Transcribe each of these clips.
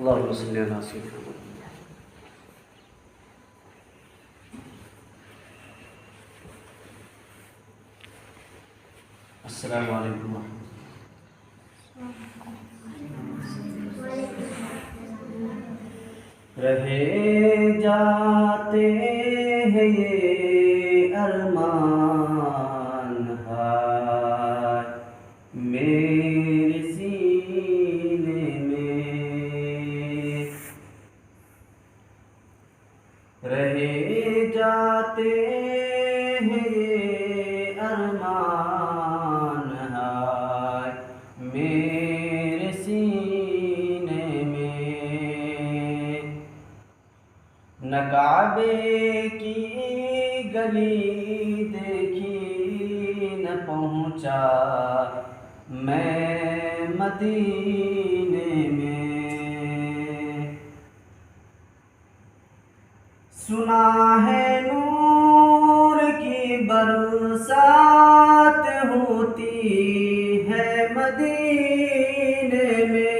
اللهم صل على سيدنا محمد. السلام علیکم ورحمۃ اللہ. رہے جاتے ہیں یہ ارمان ہائے میرے سینے میں، رہے جاتے ہیں یہ ارمان ہائے میرے سینے میں، نہ کعبے کی گلی دیکھی نہ پہنچا میں مدینے میں، سنا ہے نور کی برسات ہوتی ہے مدینے میں،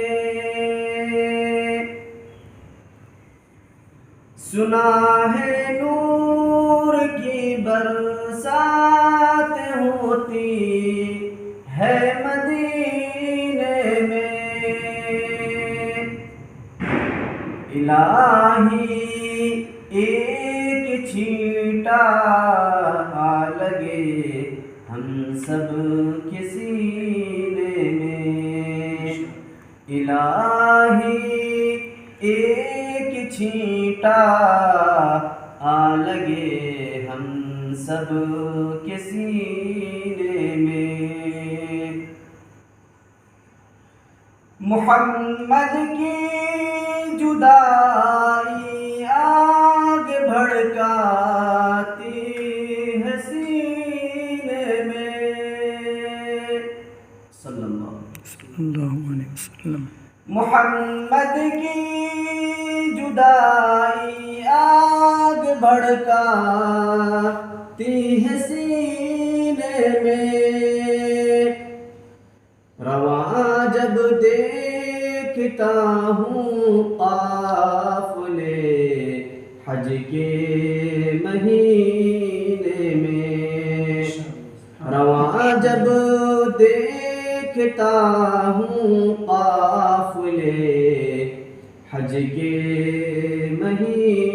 سنا ہے نور کی برسات ہوتی ہے مدینے میں، الہی ایک چھینٹا لگے ہم سب کے سینے میں، الہی ایک چھینٹا لگے ہم سب کے سینے میں، محمد کی جدائی آگ بھڑکاتی ہے سینے میں، صلی اللہ علیہ وسلم. محمد کی جدائی آگ بھڑکاتی ہے سینے میں، رواں جب دیکھتا ہوں قافلے حج کے مہینے میں، رواں جب دیکھتا ہوں قافلے حج کے مہینے